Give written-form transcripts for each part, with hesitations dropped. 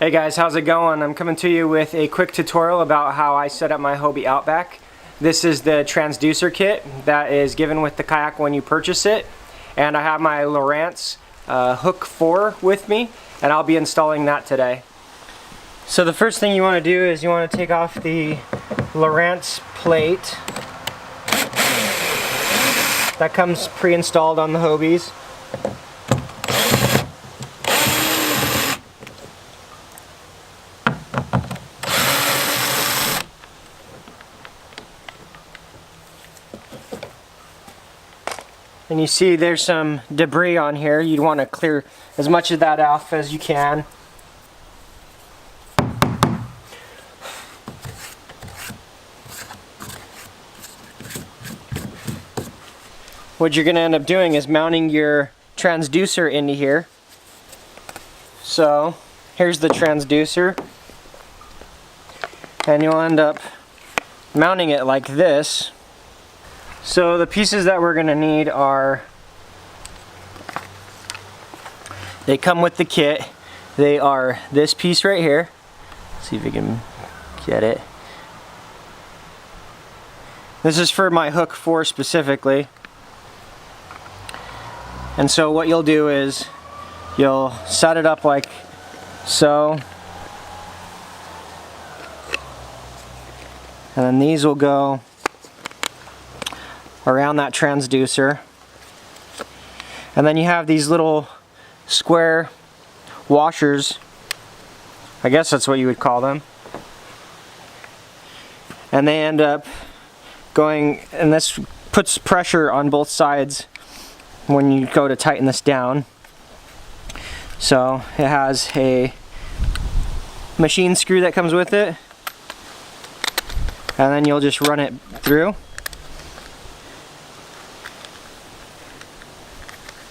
Hey guys, how's it going? I'm coming to you with a quick tutorial about how I set up my Hobie Outback. This is the transducer kit that is given with the kayak when you purchase it. And I have my Lowrance Hook 4 with me, and I'll be installing that today. So the first thing you want to do is you want to take off the Lowrance plate. That comes pre-installed on the Hobies. And you see there's some debris on here. You'd want to clear as much of that off as you can. What you're going to end up doing is mounting your transducer into here. So here's the transducer. And you'll end up mounting it like this. So the pieces that we're going to need are, they come with the kit. They are this piece right here. Let's see if we can get it. This is for my Hook 4 specifically. And so what you'll do is you'll set it up like so. And then these will go around that transducer. And then you have these little square washers. I guess that's what you would call them. And they end up going, and this puts pressure on both sides when you go to tighten this down. So it has a machine screw that comes with it, and then you'll just run it through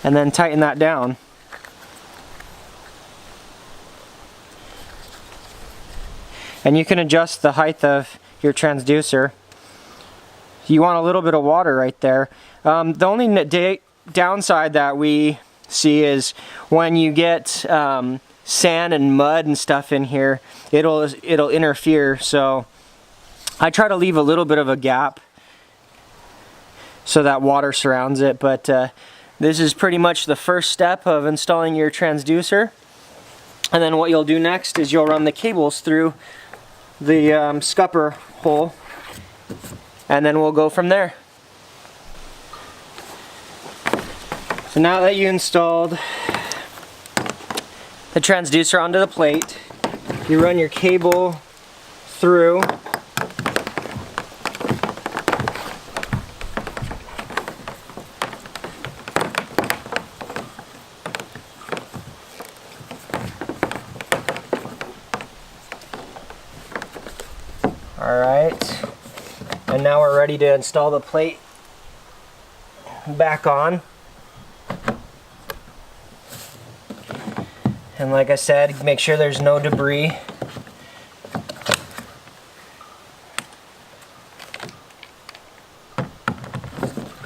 and then tighten that down. And you can adjust the height of your transducer. You want a little bit of water right there. The only downside that we see is when you get sand and mud and stuff in here, it'll interfere. So I try to leave a little bit of a gap so that water surrounds it. But this is pretty much the first step of installing your transducer. And then what you'll do next is you'll run the cables through the scupper hole, and then we'll go from there. So now that you installed the transducer onto the plate, you run your cable through. Alright, and now we're ready to install the plate back on. And like I said, make sure there's no debris.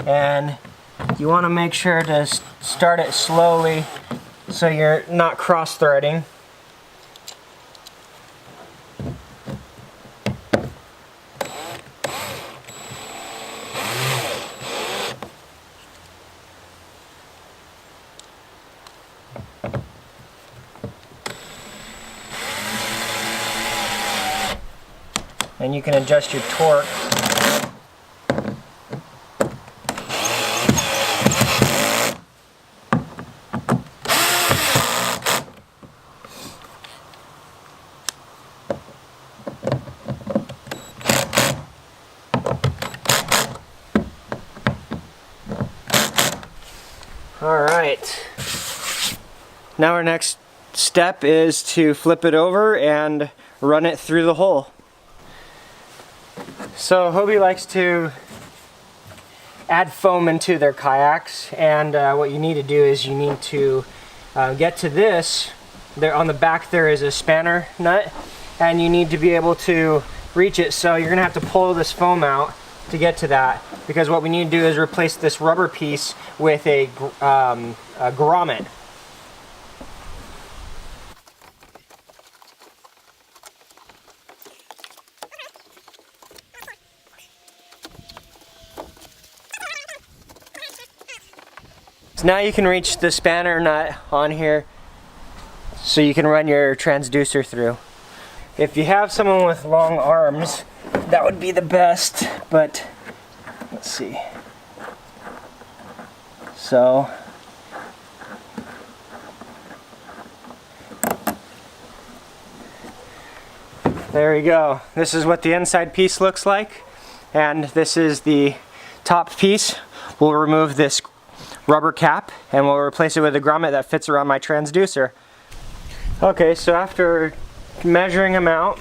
And you want to make sure to start it slowly so you're not cross-threading. And you can adjust your torque. Alright. Now our next step is to flip it over and run it through the hole. So Hobie likes to add foam into their kayaks, and what you need to do is you need to get to this. There on the back there is a spanner nut, and you need to be able to reach it, so you're gonna have to pull this foam out to get to that, because what we need to do is replace this rubber piece with a grommet. So now you can reach the spanner nut on here so you can run your transducer through. If you have someone with long arms, that would be the best, but let's see. So there you go. This is what the inside piece looks like, and this is the top piece. We'll remove this rubber cap and we'll replace it with a grommet that fits around my transducer. Okay, so after measuring them out,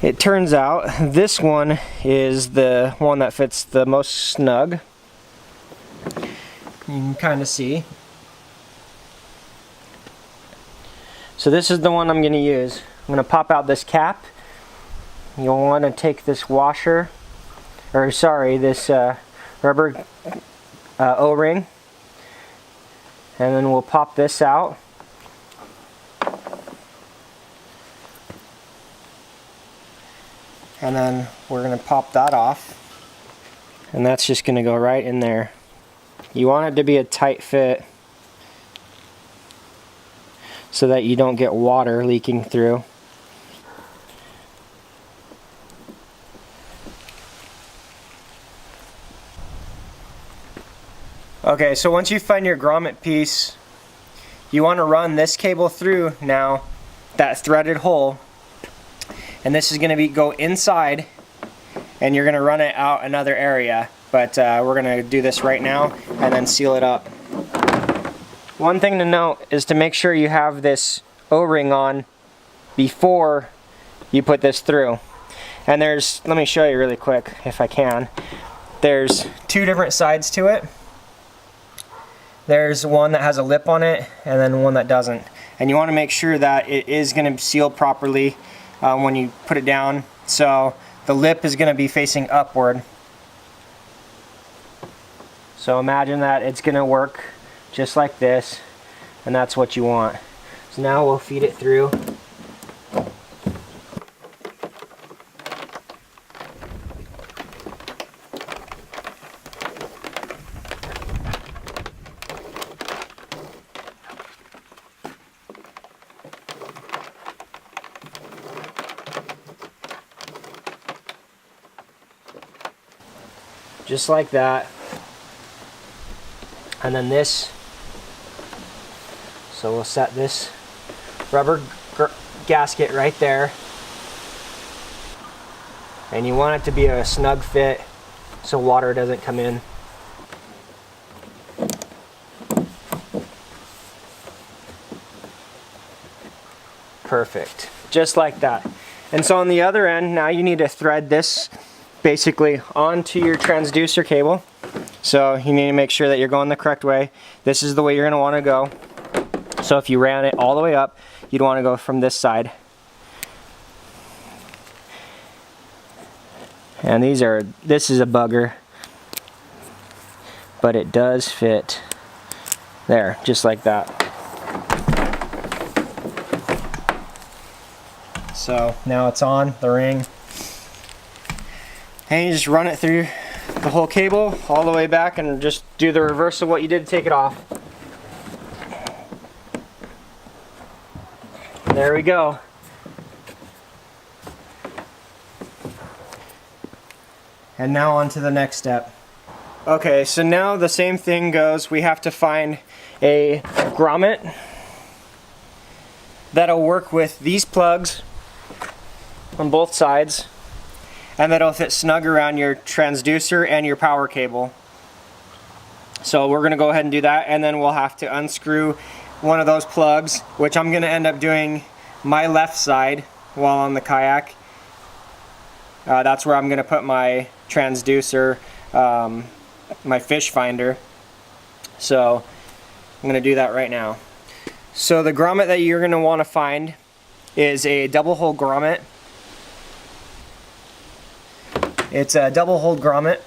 it turns out this one is the one that fits the most snug. You can kind of see. So this is the one I'm going to use. I'm going to pop out this cap. You'll want to take this washer, or sorry, this rubber O-ring, and then we'll pop this out. And then we're going to pop that off, and that's just going to go right in there. You want it to be a tight fit so that you don't get water leaking through. Okay, so once you find your grommet piece, you want to run this cable through now, that threaded hole, and this is going to go inside, and you're going to run it out another area, but we're going to do this right now and then seal it up. One thing to note is to make sure you have this O-ring on before you put this through. And there's, let me show you really quick if I can. There's two different sides to it. There's one that has a lip on it and then one that doesn't. And you want to make sure that it is going to seal properly when you put it down. So the lip is going to be facing upward. So imagine that it's going to work just like this, and that's what you want. So now we'll feed it through. Just like that. And then this, so we'll set this rubber gasket right there, and you want it to be a snug fit so water doesn't come in. Perfect, just like that. And so on the other end, now you need to thread this basically onto your transducer cable. So you need to make sure that you're going the correct way. This is the way you're going to want to go. So if you ran it all the way up, you'd want to go from this side. And this is a bugger, but it does fit there, just like that. So now it's on the ring. And you just run it through the whole cable all the way back and just do the reverse of what you did to take it off. There we go. And now on to the next step. Okay, so now the same thing goes. We have to find a grommet that'll work with these plugs on both sides, and that'll fit snug around your transducer and your power cable. So we're going to go ahead and do that, and then we'll have to unscrew one of those plugs, which I'm going to end up doing my left side while on the kayak. That's where I'm going to put my transducer, my fish finder. So I'm going to do that right now. So the grommet that you're going to want to find is a double hole grommet. It's a double hole grommet,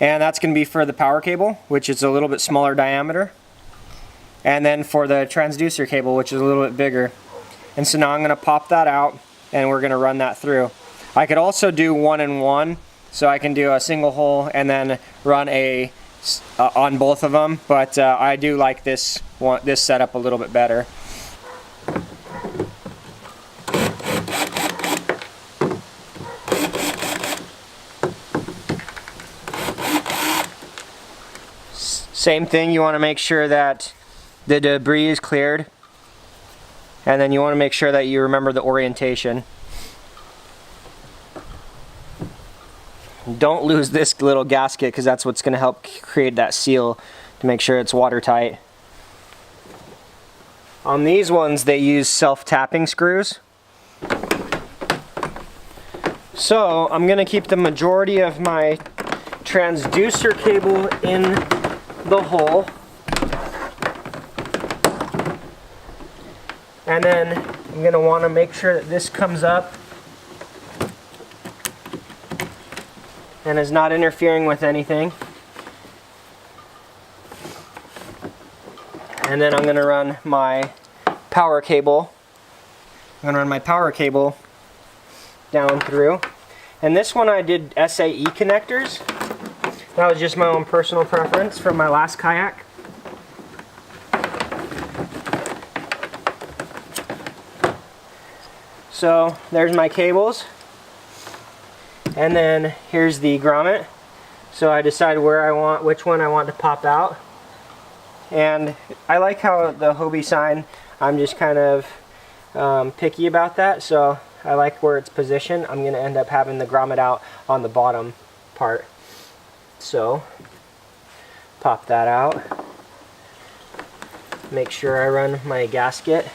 and that's going to be for the power cable, which is a little bit smaller diameter, and then for the transducer cable, which is a little bit bigger. And so now I'm going to pop that out and we're going to run that through. I could also do 1 and 1, so I can do a single hole and then run a on both of them, but I do like this setup a little bit better. Same thing, you want to make sure that the debris is cleared, and then you want to make sure that you remember the orientation. Don't lose this little gasket, because that's what's going to help create that seal to make sure it's watertight. On these ones they use self-tapping screws. So I'm going to keep the majority of my transducer cable in the hole, and then I'm going to want to make sure that this comes up and is not interfering with anything. And then I'm going to run my power cable. I'm going to run my power cable down through. And this one I did SAE connectors. That was just my own personal preference from my last kayak. So there's my cables. And then here's the grommet. So I decide which one I want to pop out. And I like how the Hobie sign, I'm just kind of picky about that. So I like where it's positioned. I'm going to end up having the grommet out on the bottom part. So pop that out. Make sure I run my gasket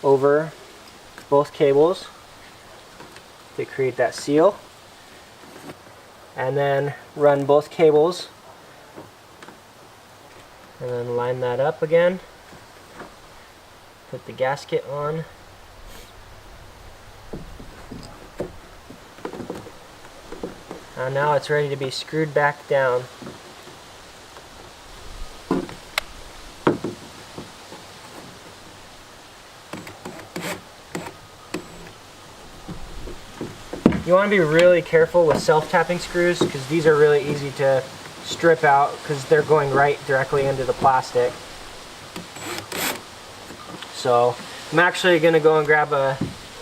over both cables to create that seal, and then run both cables and then line that up again. Put the gasket on. And now it's ready to be screwed back down. You want to be really careful with self-tapping screws, because these are really easy to strip out because they're going right directly into the plastic. So I'm actually going to go and grab a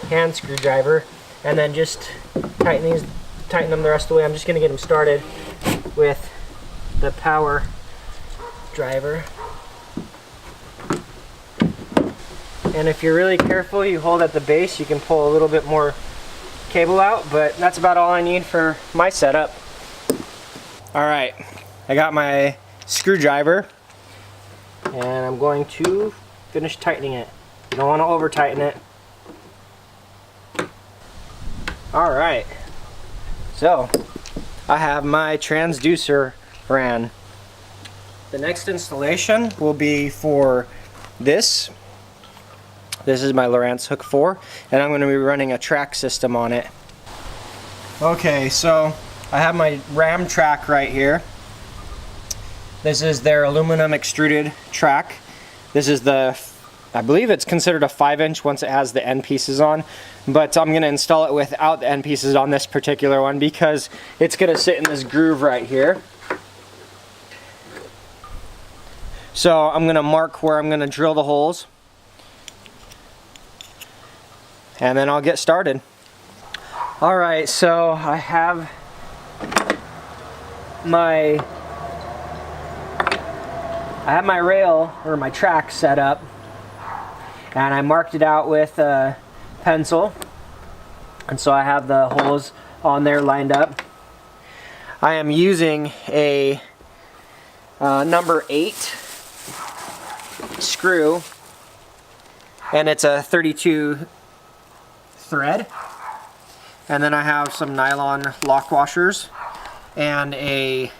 hand screwdriver and then just tighten them the rest of the way. I'm just going to get them started with the power driver. And if you're really careful, you hold at the base, you can pull a little bit more cable out, but that's about all I need for my setup. Alright, I got my screwdriver and I'm going to finish tightening it. You don't want to over tighten it. Alright, so I have my transducer ran. The next installation will be for this. This is my Lowrance Hook 4, and I'm going to be running a track system on it. Okay, so I have my ram track right here. This is their aluminum extruded track. This is I believe it's considered a 5-inch once it has the end pieces on, but I'm going to install it without the end pieces on this particular one because it's going to sit in this groove right here. So I'm going to mark where I'm going to drill the holes, and then I'll get started. Alright, so I have my rail, or my track, set up, and I marked it out with a pencil, and so I have the holes on there lined up. I am using a number 8 screw, and it's a 32 thread, and then I have some nylon lock washers and a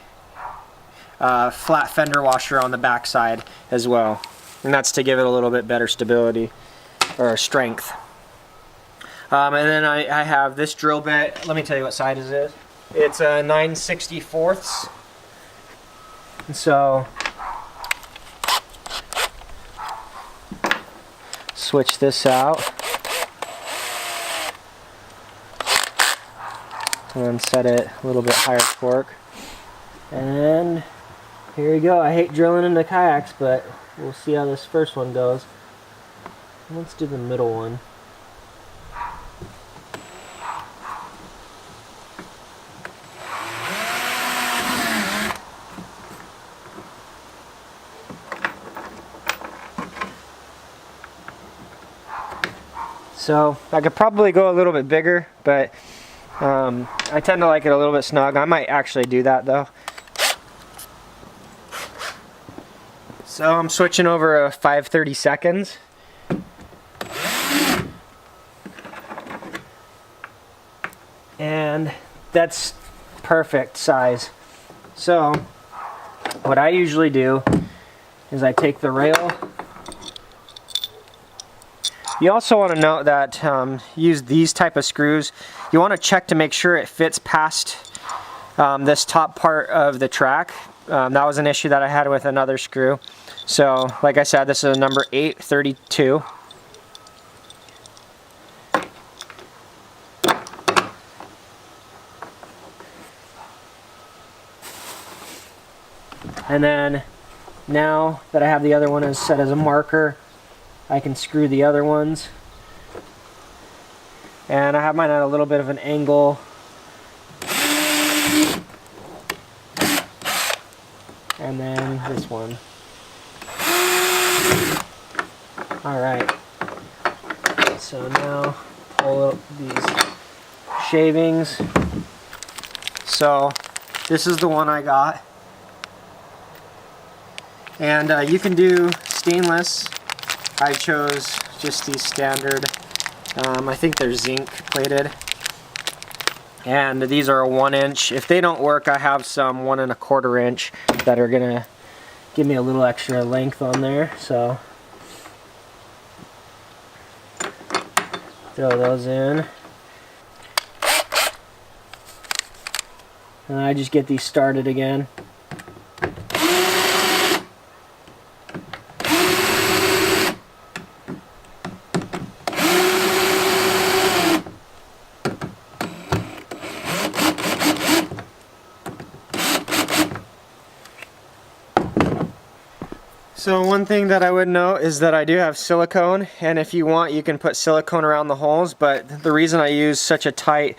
flat fender washer on the back side as well, and that's to give it a little bit better stability or strength. And then I have this drill bit. Let me tell you what size it is. It's a 9/64, and so switch this out. and then set it a little bit higher torque. And here we go. I hate drilling into kayaks, but we'll see how this first one goes. Let's do the middle one. So I could probably go a little bit bigger, but I tend to like it a little bit snug. I might actually do that though. So I'm switching over a 5/32. And that's perfect size. So what I usually do is I take the rail. You also want to note that use these type of screws. You want to check to make sure it fits past this top part of the track. That was an issue that I had with another screw. So like I said, this is a number 8/32. And then now that I have the other one as set as a marker, I can screw the other ones. And I have mine at a little bit of an angle. And then this one. Alright. So now pull up these shavings. So this is the one I got. And you can do stainless. I chose just these standard, I think they're zinc plated. And these are a 1-inch. If they don't work, I have some 1 1/4 inch that are gonna give me a little extra length on there. So throw those in. And I just get these started again. So one thing that I would note is that I do have silicone, and if you want you can put silicone around the holes, but the reason I use such a tight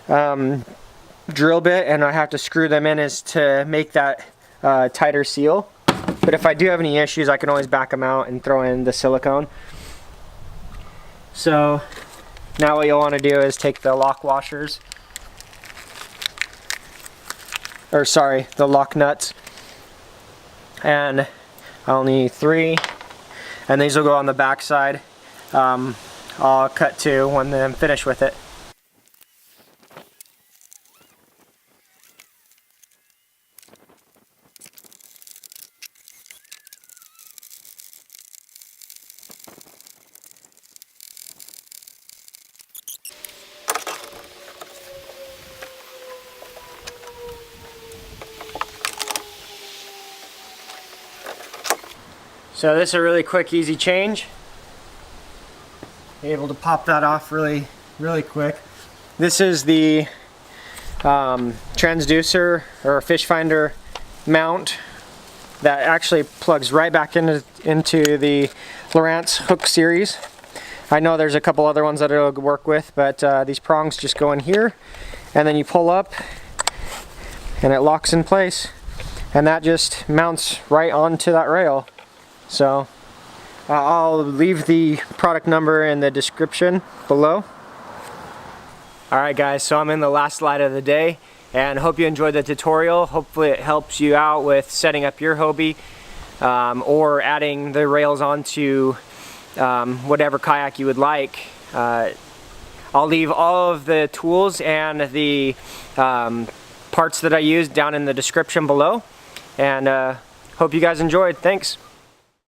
drill bit and I have to screw them in is to make that tighter seal. But if I do have any issues, I can always back them out and throw in the silicone. So now what you'll want to do is take the lock washers, or sorry, the lock nuts, and I'll need 3, and these will go on the back side. I'll cut 2 when I'm finished with it. So this is a really quick, easy change. Able to pop that off really quick. This is the transducer or Fishfinder mount that actually plugs right back into the Lowrance Hook series. I know there's a couple other ones that it'll work with, but these prongs just go in here, and then you pull up, and it locks in place, and that just mounts right onto that rail. So I'll leave the product number in the description below. Alright guys, so I'm in the last slide of the day, and hope you enjoyed the tutorial. Hopefully it helps you out with setting up your Hobie or adding the rails onto whatever kayak you would like. I'll leave all of the tools and the parts that I used down in the description below, and hope you guys enjoyed. Thanks.